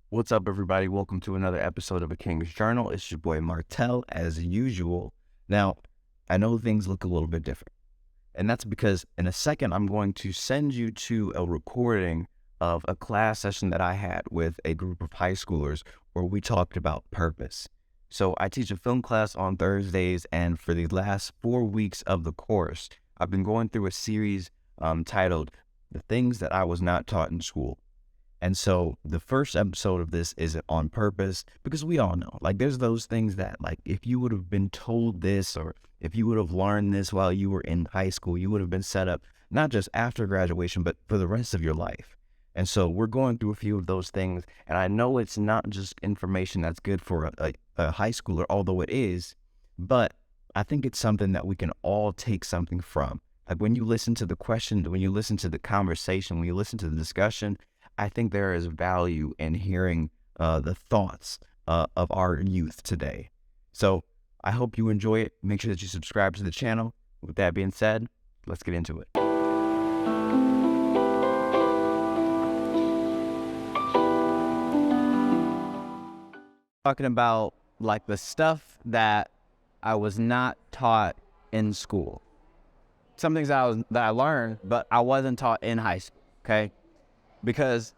What's up, everybody? Welcome to another episode of A King's Journal. It's your boy Martell, as usual. Now, I know things look a little bit different, and that's because in a second, I'm going to send you to a recording of a class session that I had with a group of high schoolers where we talked about purpose. So I teach a film class on Thursdays, and for the last 4 weeks of the course, I've been going through a series titled The Things That I Was Not Taught in School. And so the first episode of this is on purpose, because we all know, like, there's those things that, like, if you would have been told this, or if you would have learned this while you were in high school, you would have been set up not just after graduation, but for the rest of your life. And so we're going through a few of those things. And I know it's not just information that's good for a high schooler, although it is, but I think it's something that we can all take something from. Like, when you listen to the question, when you listen to the conversation, when you listen to the discussion, I think there is value in hearing the thoughts of our youth today. So I hope you enjoy it. Make sure that you subscribe to the channel. With that being said, let's get into it. Talking about, like, the stuff that I was not taught in school. Some things that I learned, but I wasn't taught in high school, okay? Because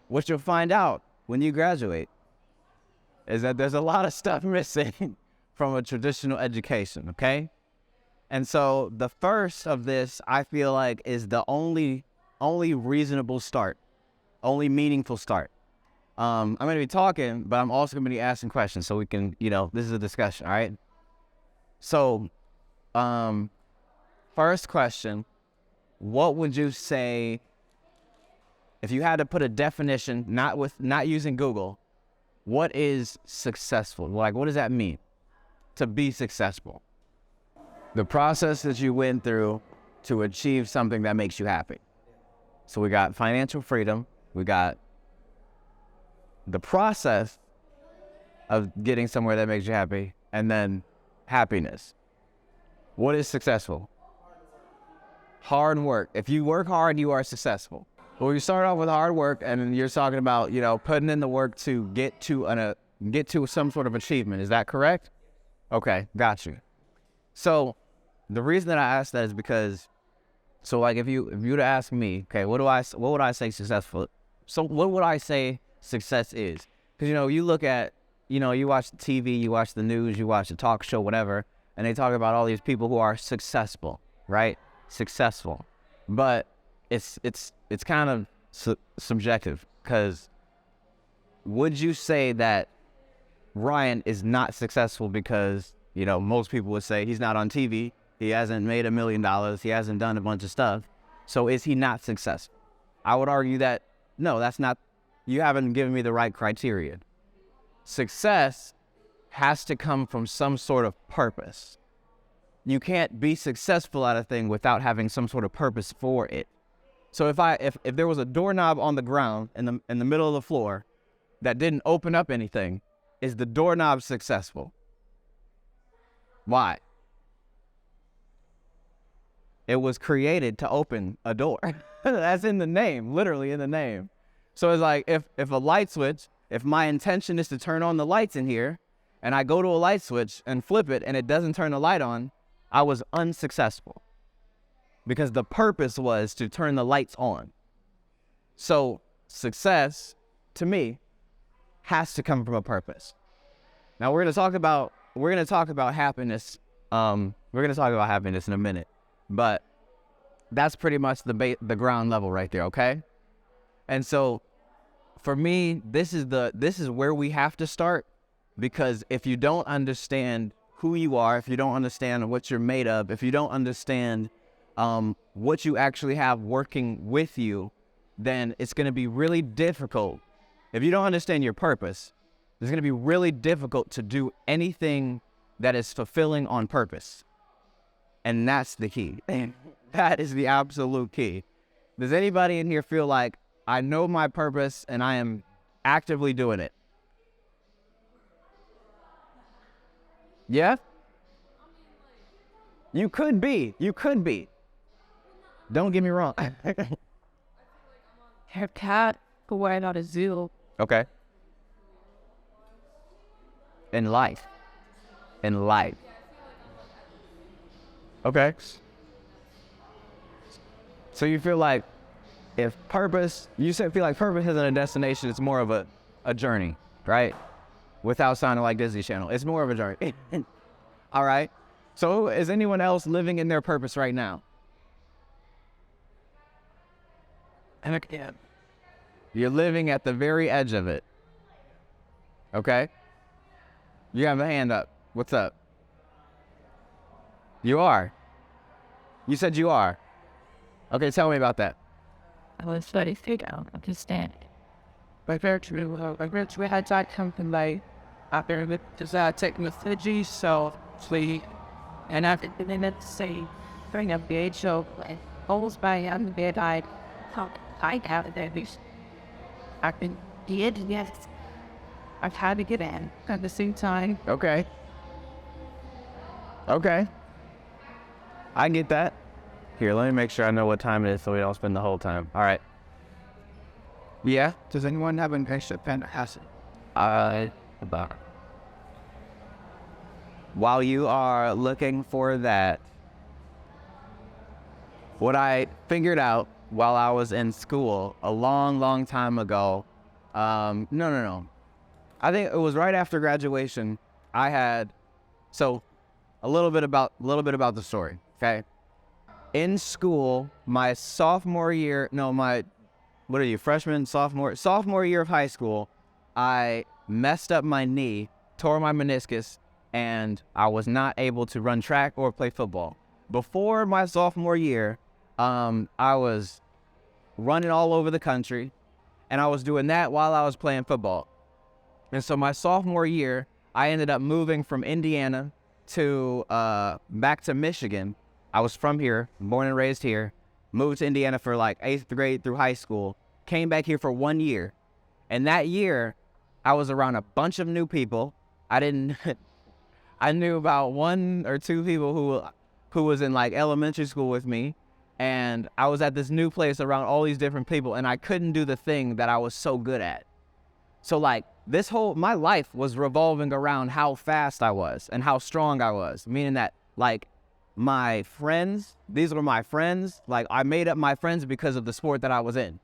what you'll find out when you graduate is that there's a lot of stuff missing from a traditional education, okay? And so the first of this, I feel like, is the only reasonable start, only meaningful start. I'm going to be talking, but I'm also going to be asking questions so we can, this is a discussion, all right? So, first question, what would you say, if you had to put a definition, not using Google, what is successful? Like, what does that mean to be successful? The process that you went through to achieve something that makes you happy. So we got financial freedom, we got the process of getting somewhere that makes you happy, and then happiness. What is successful? Hard work. If you work hard, you are successful. Well, you start off with hard work, and you're talking about, putting in the work to get to some sort of achievement. Is that correct? Okay, got you. So the reason that I asked that is because, so, like, if you were to ask me, okay, what would I say successful? So what would I say success is? Because, you look at, you watch the TV, you watch the news, you watch the talk show, whatever, and they talk about all these people who are successful, right? Successful, but it's kind of subjective, because would you say that Ryan is not successful because, most people would say he's not on TV, he hasn't made $1 million, he hasn't done a bunch of stuff, so is he not successful? I would argue that, no, that's not, you haven't given me the right criteria. Success has to come from some sort of purpose. You can't be successful at a thing without having some sort of purpose for it. So if there was a doorknob on the ground in the middle of the floor that didn't open up anything, is the doorknob successful? Why? It was created to open a door. That's in the name, literally in the name. So it's like, if a light switch, if my intention is to turn on the lights in here, and I go to a light switch and flip it and it doesn't turn the light on, I was unsuccessful, because the purpose was to turn the lights on. So success, to me, has to come from a purpose. Now we're going to talk about happiness. We're going to talk about happiness in a minute, but that's pretty much the ground level right there, okay? And so for me, this is where we have to start, because if you don't understand who you are, if you don't understand what you're made of, if you don't understand what you actually have working with you, then it's going to be really difficult. If you don't understand your purpose, it's going to be really difficult to do anything that is fulfilling on purpose. And that's the key. That is the absolute key. Does anybody in here feel like, I know my purpose and I am actively doing it? Yeah? You could be. Don't get me wrong. Her cat go right out of zoo. Okay. in life. In life. Okay. So you feel like if purpose, you feel like purpose isn't a destination, it's more of a journey, right? Without sounding like Disney Channel. It's more of a journey. All right. So is anyone else living in their purpose right now? And again, you're living at the very edge of it. Okay? You have a hand up. What's up? You are. You said you are. Okay, tell me about that. I was 33 now, understand. My parents we had that something like after the technology, so we and after the minutes say bring up the age of like almost by the bed I have at least I've been did, yes. I've had to get in at the same time. Okay. Okay. I get that. Here, let me make sure I know what time it is so we don't spend the whole time. All right. Yeah? Does anyone have an extra pen? About. While you are looking for that, what I figured out while I was in school a long time ago, no. I think it was right after graduation. I had, so a little bit about the story, okay? In school, my sophomore year, what are you, freshman, sophomore? Sophomore year of high school, I messed up my knee, tore my meniscus, and I was not able to run track or play football. Before my sophomore year, I was running all over the country, and I was doing that while I was playing football. And so my sophomore year, I ended up moving from Indiana to back to Michigan. I was from here, born and raised here, moved to Indiana for like 8th grade through high school, came back here for 1 year. And that year, I was around a bunch of new people. I knew about 1 or 2 people who was in like elementary school with me. And I was at this new place around all these different people, and I couldn't do the thing that I was so good at. So like my life was revolving around how fast I was and how strong I was, meaning that like my friends, these were my friends. Like I made up my friends because of the sport that I was in.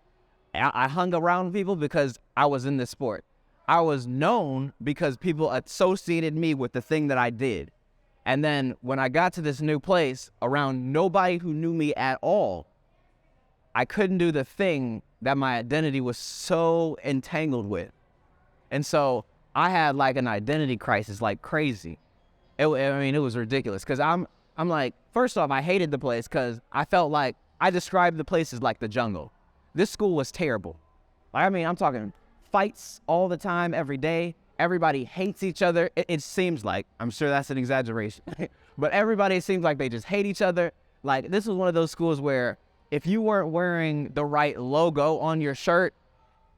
I hung around people because I was in this sport. I was known because people associated me with the thing that I did. And then when I got to this new place around nobody who knew me at all, I couldn't do the thing that my identity was so entangled with. And so I had like an identity crisis like crazy. It was ridiculous because I'm like, first off, I hated the place because I felt like I described the place as like the jungle. This school was terrible. I'm talking fights all the time, every day. Everybody hates each other. It seems like, I'm sure that's an exaggeration, but everybody seems like they just hate each other. Like this was one of those schools where if you weren't wearing the right logo on your shirt,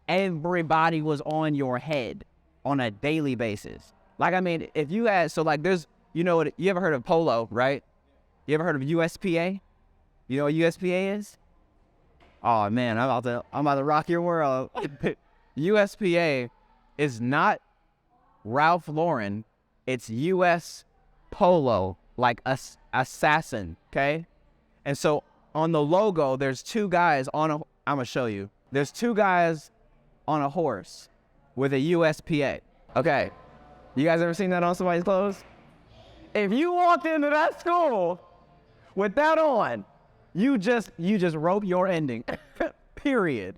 everybody was on your head on a daily basis. Like, if you had, so like there's, you ever heard of polo, right? You ever heard of USPA? You know what USPA is? Oh man, I'm about to rock your world. USPA is not Ralph Lauren, it's US Polo, like assassin, okay? And so on the logo, there's 2 guys I'm gonna show you. There's 2 guys on a horse with a USPA. Okay, you guys ever seen that on somebody's clothes? If you walked into that school with that on, you just wrote your ending, period.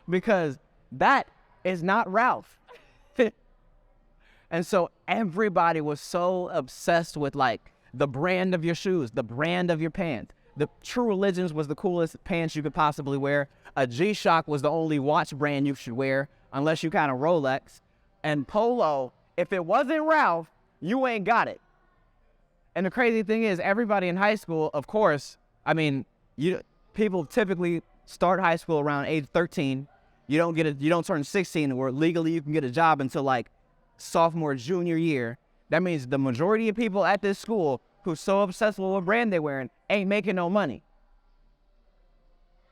Because that is not Ralph. And so everybody was so obsessed with like the brand of your shoes, the brand of your pants. The True Religions was the coolest pants you could possibly wear. A G-Shock was the only watch brand you should wear, unless you kind of Rolex. And Polo, if it wasn't Ralph, you ain't got it. And the crazy thing is, everybody in high school, of course, people typically start high school around age 13. You don't turn 16 where legally you can get a job until like sophomore, junior year. That means the majority of people at this school who's so obsessed with what brand they're wearing ain't making no money.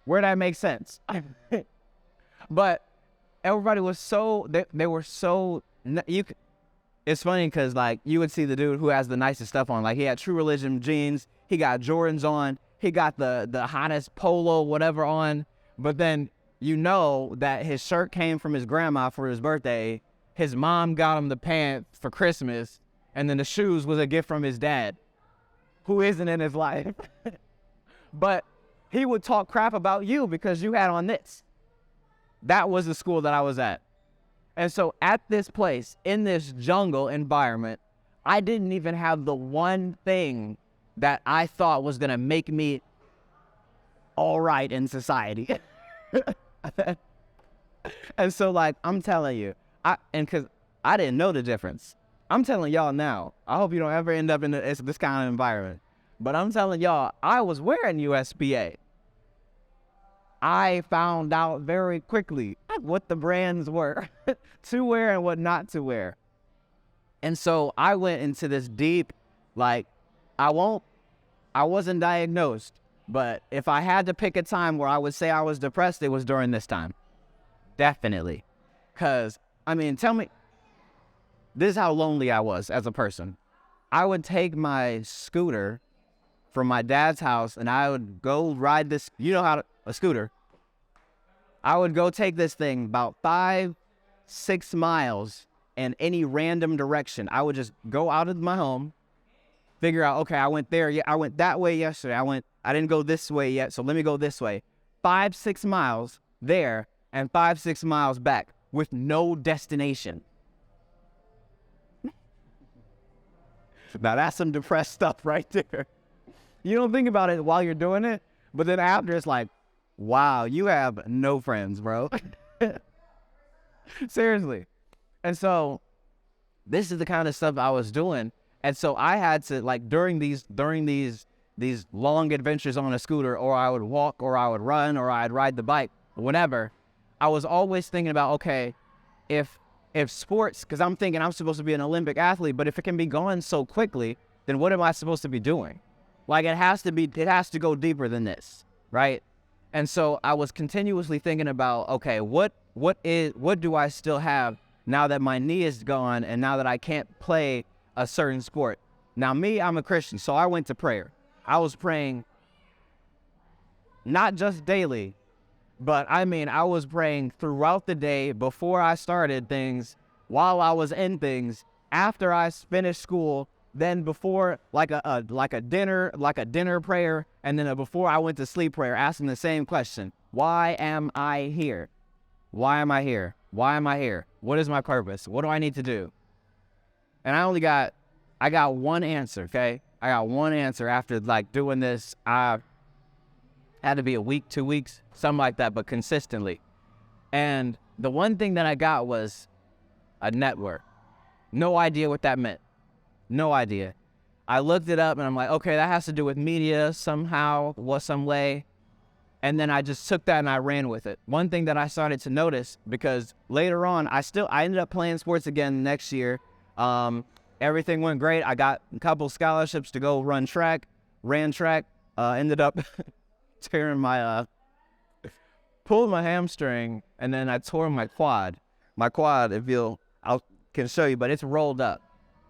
Where that makes sense. But everybody was so, they were so, it's funny because, like, you would see the dude who has the nicest stuff on. Like, he had True Religion jeans. He got Jordans on. He got the hottest polo, whatever on. But then you know that his shirt came from his grandma for his birthday. His mom got him the pants for Christmas. And then the shoes was a gift from his dad, who isn't in his life. But he would talk crap about you because you had on this. That was the school that I was at. And so at this place, in this jungle environment, I didn't even have the one thing that I thought was going to make me all right in society. And so, like, I'm telling you, because I didn't know the difference. I'm telling y'all now, I hope you don't ever end up in this kind of environment. But I'm telling y'all, I was wearing USPA. I found out very quickly what the brands were to wear and what not to wear. And so I went into this deep, like, I wasn't diagnosed, but if I had to pick a time where I would say I was depressed, it was during this time. Definitely. Because, I mean, tell me, this is how lonely I was as a person. I would take my scooter from my dad's house and I would go ride this, a scooter. I would go take this thing about 5-6 miles in any random direction. I would just go out of my home, figure out, okay, I went there. Yeah, I went that way yesterday. I didn't go this way yet, so let me go this way. 5-6 miles there and 5-6 miles back with no destination. Now that's some depressed stuff right there. You don't think about it while you're doing it, but then after it's like, wow, you have no friends, bro. Seriously. And so this is the kind of stuff I was doing. And so I had to, like, during these long adventures on a scooter, or I would walk, or I would run, or I'd ride the bike, whatever, I was always thinking about, okay, if sports, because I'm thinking I'm supposed to be an Olympic athlete, but if it can be gone so quickly, then what am I supposed to be doing? Like, it has to go deeper than this, right? And so I was continuously thinking about, okay, what do I still have now that my knee is gone and now that I can't play a certain sport? Now, me, I'm a Christian, so I went to prayer. I was praying not just daily, but I mean, I was praying throughout the day, before I started things, while I was in things, after I finished school, then before, like a dinner prayer, and then before I went to sleep prayer, asking the same question: why am I here? Why am I here? Why am I here? What is my purpose? What do I need to do? And I got one answer, okay? I got one answer after, like, doing this. I had to be a week, 2 weeks, something like that, but consistently. And the one thing that I got was a network. No idea what that meant. No idea. I looked it up and I'm like, okay, that has to do with media somehow, some way. And then I just took that and I ran with it. One thing that I started to notice, because later on, I ended up playing sports again next year. Everything went great. I got a couple scholarships to go ran track, ended up tearing pulled my hamstring, and then I tore my quad. My quad, I can show you, but it's rolled up.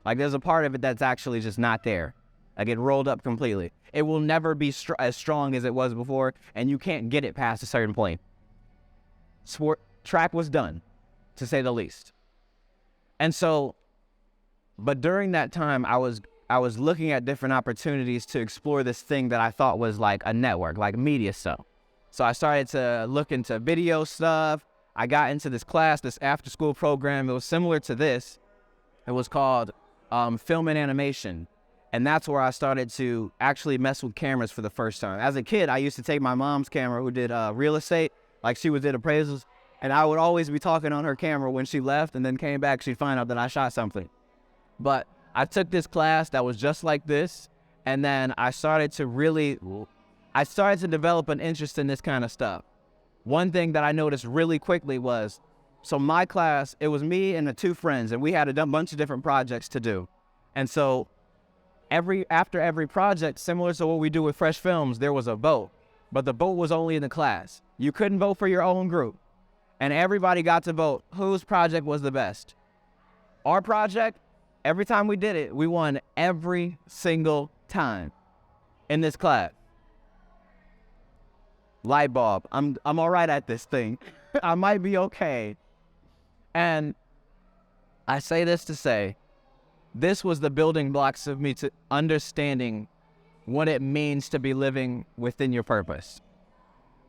Like, there's a part of it that's actually just not there. Like, it rolled up completely. It will never be as strong as it was before, and you can't get it past a certain point. Track was done, to say the least. And so, but during that time, I was looking at different opportunities to explore this thing that I thought was like a network, like media stuff. So I started to look into video stuff. I got into this class, this after-school program. It was similar to this. It was called film and animation. And that's where I started to actually mess with cameras for the first time. As a kid, I used to take my mom's camera, who did real estate, like she did appraisals, and I would always be talking on her camera when she left, and then came back, she'd find out that I shot something. But I took this class that was just like this, and then I started to develop an interest in this kind of stuff. One thing that I noticed really quickly was, so my class, it was me and the two friends, and we had a bunch of different projects to do. And so after every project, similar to what we do with Fresh Films, there was a vote. But the vote was only in the class. You couldn't vote for your own group. And everybody got to vote whose project was the best. Our project Every time we did it, we won every single time in this class. Light bulb. I'm all right at this thing. I might be okay. And I say this to say, this was the building blocks of me to understanding what it means to be living within your purpose.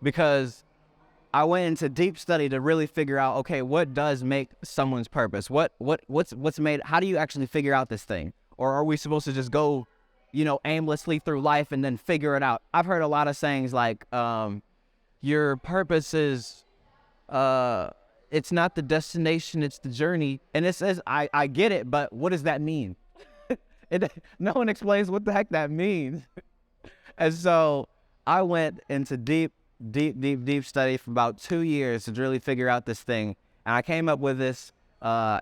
Because I went into deep study to really figure out, okay, what does make someone's purpose? What's made, how do you actually figure out this thing? Or are we supposed to just go, aimlessly through life and then figure it out? I've heard a lot of sayings like, your purpose is, it's not the destination, it's the journey. And it says, I get it, but what does that mean? No one explains what the heck that means. And so I went into deep study for about 2 years to really figure out this thing. And I came up with this,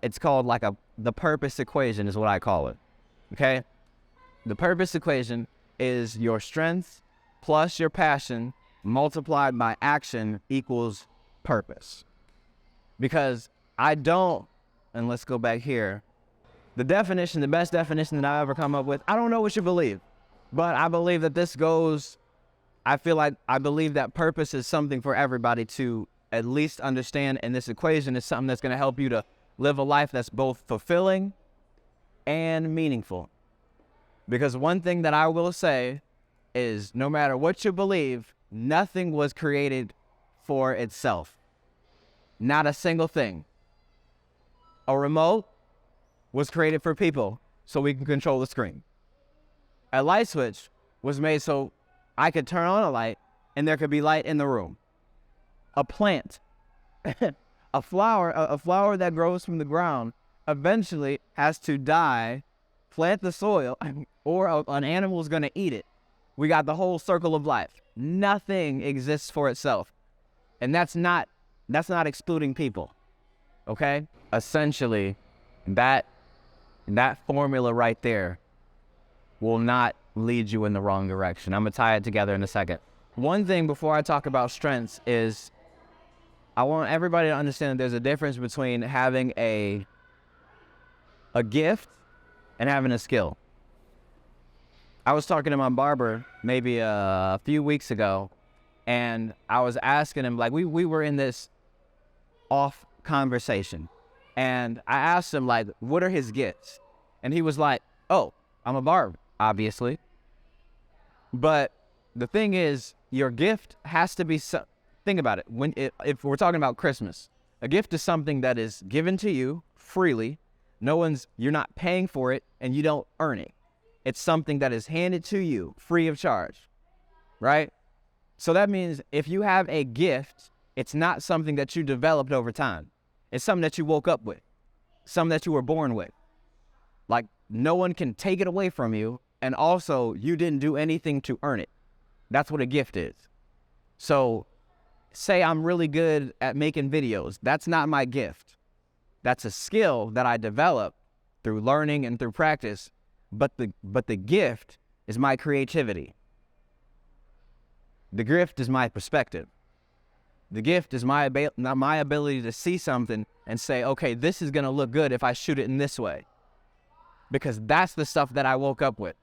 it's called like the purpose equation is what I call it, okay? The purpose equation is your strength plus your passion multiplied by action equals purpose. Because and let's go back here, the best definition that I've ever come up with, I don't know what you believe, but I believe that I believe that purpose is something for everybody to at least understand, and this equation is something that's going to help you to live a life that's both fulfilling and meaningful. Because one thing that I will say is no matter what you believe, nothing was created for itself. Not a single thing. A remote was created for people so we can control the screen. A light switch was made so I could turn on a light and there could be light in the room. A plant, a flower that grows from the ground eventually has to die, plant the soil, or an animal is going to eat it. We got the whole circle of life. Nothing exists for itself. And that's not excluding people. Okay? Essentially, that formula right there will not lead you in the wrong direction. I'm going to tie it together in a second. One thing before I talk about strengths is I want everybody to understand that there's a difference between having a gift and having a skill. I was talking to my barber maybe a few weeks ago, and I was asking him, like, we were in this off conversation, and I asked him, like, what are his gifts? And he was like, oh, I'm a barber, obviously. But the thing is, your gift has to be, think about it. If we're talking about Christmas, a gift is something that is given to you freely. You're not paying for it, and you don't earn it. It's something that is handed to you free of charge, right? So that means if you have a gift, it's not something that you developed over time. It's something that you woke up with, something that you were born with. Like, no one can take it away from you, and also you didn't do anything to earn it. That's what a gift is. So say I'm really good at making videos. That's not my gift. That's a skill that I developed through learning and through practice. But the gift is my creativity. The gift is my perspective. The gift is my ability to see something and say, okay, this is going to look good if I shoot it in this way. Because that's the stuff that I woke up with.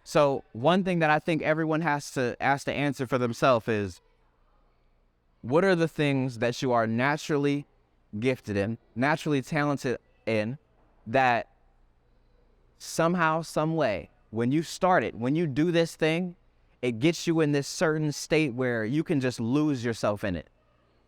So one thing that I think everyone has to answer for themselves is, what are the things that you are naturally gifted in, naturally talented in, that somehow, some way, when you do this thing, it gets you in this certain state where you can just lose yourself in it.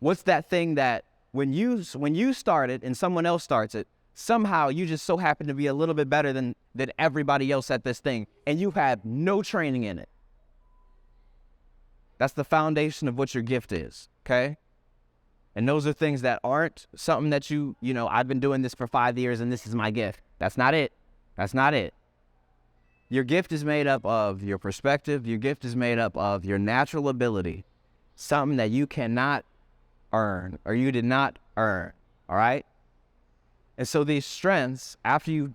What's that thing that when you start it and someone else starts it, somehow you just so happen to be a little bit better than everybody else at this thing, and you have no training in it? That's the foundation of what your gift is, okay? And those are things that aren't something that I've been doing this for 5 years and this is my gift. That's not it. That's not it. Your gift is made up of your perspective. Your gift is made up of your natural ability, something that you cannot earn or you did not earn, all right? And so these strengths, after you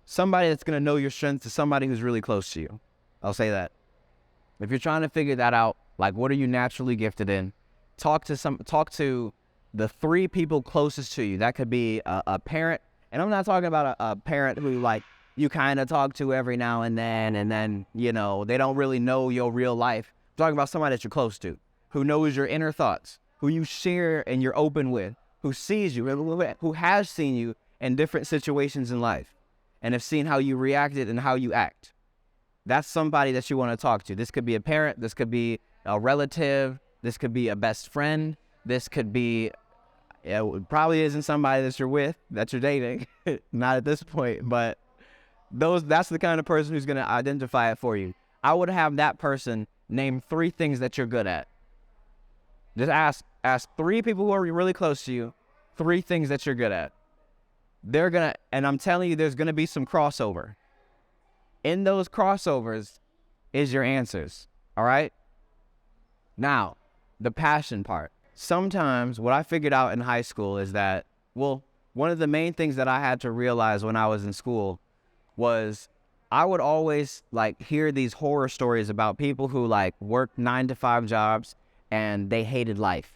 somebody that's going to know your strengths is somebody who's really close to you. I'll say that. If you're trying to figure that out, like, what are you naturally gifted in? Talk to the 3 people closest to you. That could be a parent And I'm not talking about a parent who, like, you kind of talk to every now and then, you know, they don't really know your real life. I'm talking about somebody that you're close to, who knows your inner thoughts, who you share and you're open with, who sees you, who has seen you in different situations in life and have seen how you reacted and how you act. That's somebody that you want to talk to. This could be a parent. This could be a relative. This could be a best friend. This could be, it probably isn't somebody that you're with, that you're dating. Not at this point, but that's the kind of person who's going to identify it for you. I would have that person name 3 things that you're good at. Just ask 3 people who are really close to you, 3 things that you're good at. And I'm telling you, there's going to be some crossover. In those crossovers is your answers, all right? Now, the passion part. Sometimes what I figured out in high school is that, well, one of the main things that I had to realize when I was in school was I would always, like, hear these horror stories about people who, like, worked 9-to-5 jobs and they hated life.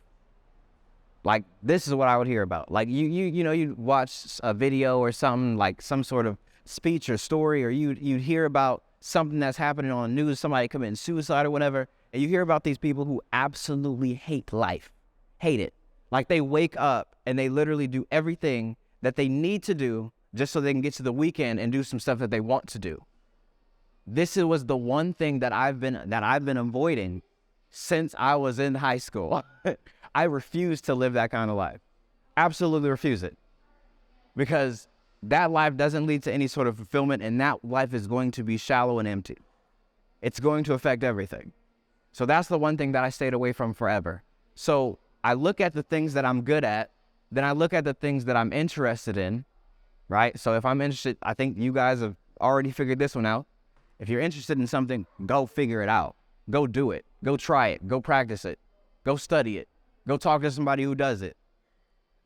Like, this is what I would hear about. Like, you know, you'd watch a video or something, like some sort of speech or story, or you'd hear about something that's happening on the news, somebody committing suicide or whatever, and you hear about these people who absolutely hate life, hate it. Like, they wake up and they literally do everything that they need to do just so they can get to the weekend and do some stuff that they want to do. This was the one thing that I've been avoiding since I was in high school. I refuse to live that kind of life. Absolutely refuse it. Because that life doesn't lead to any sort of fulfillment, and that life is going to be shallow and empty. It's going to affect everything. So that's the one thing that I stayed away from forever. So I look at the things that I'm good at, then I look at the things that I'm interested in, right? So if I'm interested, I think you guys have already figured this one out. If you're interested in something, go figure it out. Go do it. Go try it. Go practice it. Go study it. Go talk to somebody who does it.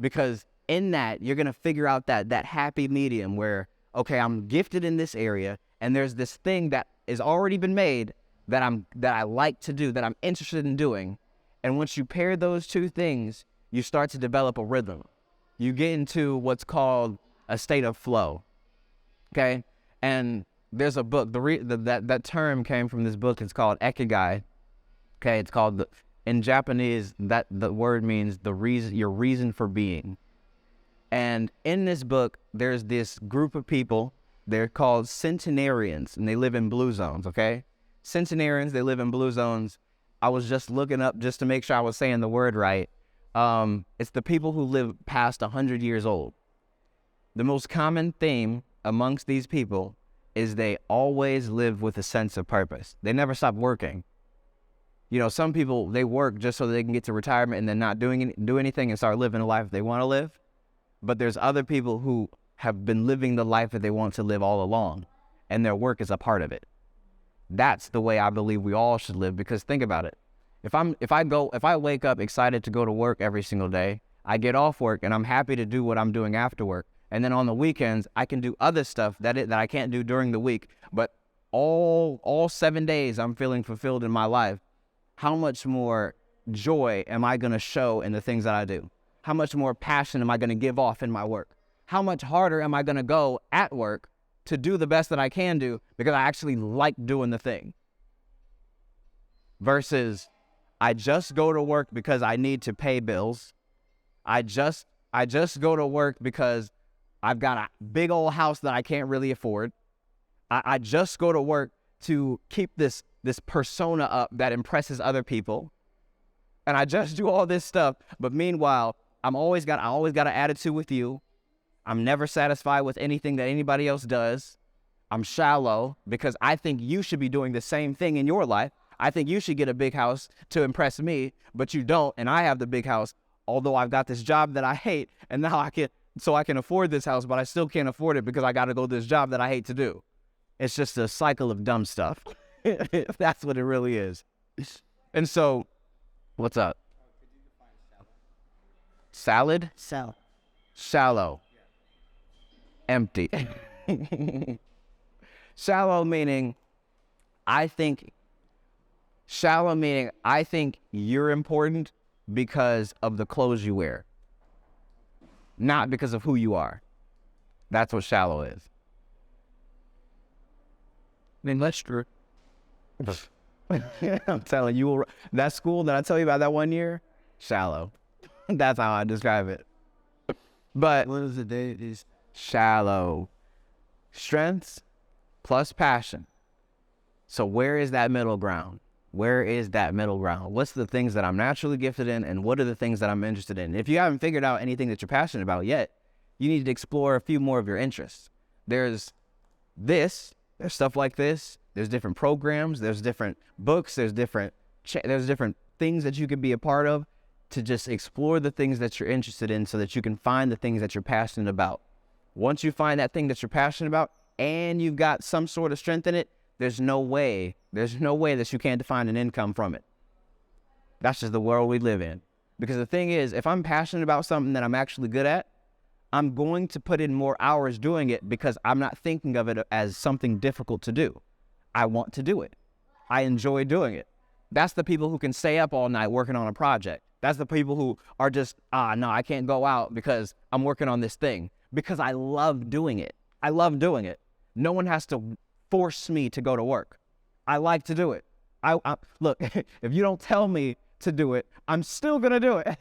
Because in that, you're going to figure out that happy medium where, okay, I'm gifted in this area, and there's this thing that has already been made that I like to do, that I'm interested in doing. And once you pair those 2 things, you start to develop a rhythm. You get into what's called a state of flow. Okay? And there's a book, that term came from this book. It's called Ikigai. Okay, it's called, in Japanese, that the word means your reason for being. And in this book, there's this group of people. They're called centenarians, and they live in blue zones, okay? Centenarians, they live in blue zones. I was just looking up just to make sure I was saying the word right. It's the people who live past 100 years old. The most common theme amongst these people is they always live with a sense of purpose. They never stop working. You know, some people, they work just so they can get to retirement and then not do anything and start living a life they want to live. But there's other people who have been living the life that they want to live all along, and their work is a part of it. That's the way I believe we all should live, because think about it. If I wake up excited to go to work every single day, I get off work and I'm happy to do what I'm doing after work. And then on the weekends, I can do other stuff that I can't do during the week. But all 7 days I'm feeling fulfilled in my life. How much more joy am I going to show in the things that I do? How much more passion am I going to give off in my work? How much harder am I going to go at work to do the best that I can do because I actually like doing the thing? Versus, I just go to work because I need to pay bills. I just go to work because I've got a big old house that I can't really afford. I just go to work to keep this persona up that impresses other people. And I just do all this stuff. But meanwhile, I always got an attitude with you. I'm never satisfied with anything that anybody else does. I'm shallow because I think you should be doing the same thing in your life. I think you should get a big house to impress me, but you don't, and I have the big house, although I've got this job that I hate, and now I can afford this house, but I still can't afford it because I got to go to this job that I hate to do. It's just a cycle of dumb stuff. That's what it really is. And so, what's up? Salad? Shallow. Empty. Shallow meaning I think you're important because of the clothes you wear, not because of who you are. That's what shallow is. I mean, that's true. I'm telling you, that school that I tell you about that one year, shallow. That's how I describe it. But What is the day it is? shallow. Strengths plus passion. So where is that middle ground? Where is that middle ground? What's the things that I'm naturally gifted in, and what are the things that I'm interested in? If you haven't figured out anything that you're passionate about yet, you need to explore a few more of your interests. There's stuff like this. There's different programs. There's different books. There's different things that you can be a part of to just explore the things that you're interested in so that you can find the things that you're passionate about. Once you find that thing that you're passionate about and you've got some sort of strength in it, there's no way that you can't find an income from it. That's just the world we live in. Because the thing is, if I'm passionate about something that I'm actually good at, I'm going to put in more hours doing it because I'm not thinking of it as something difficult to do. I want to do it. I enjoy doing it. That's the people who can stay up all night working on a project. That's the people who are just, no, I can't go out because I'm working on this thing. Because I love doing it. I love doing it. No one has to force me to go to work. I like to do it. Look, if you don't tell me to do it, I'm still going to do it.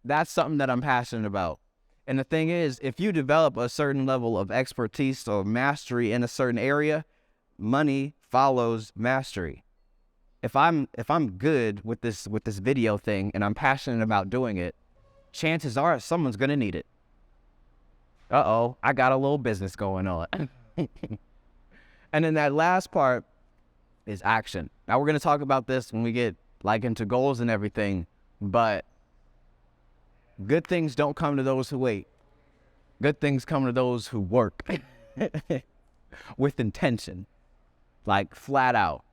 That's something that I'm passionate about. And the thing is, if you develop a certain level of expertise or mastery in a certain area, money follows mastery. If I'm good with this video thing and I'm passionate about doing it, chances are someone's going to need it. Uh-oh, I got a little business going on. And then that last part is action. Now we're going to talk about this when we get into goals and everything, but good things don't come to those who wait. Good things come to those who work with intention, flat out.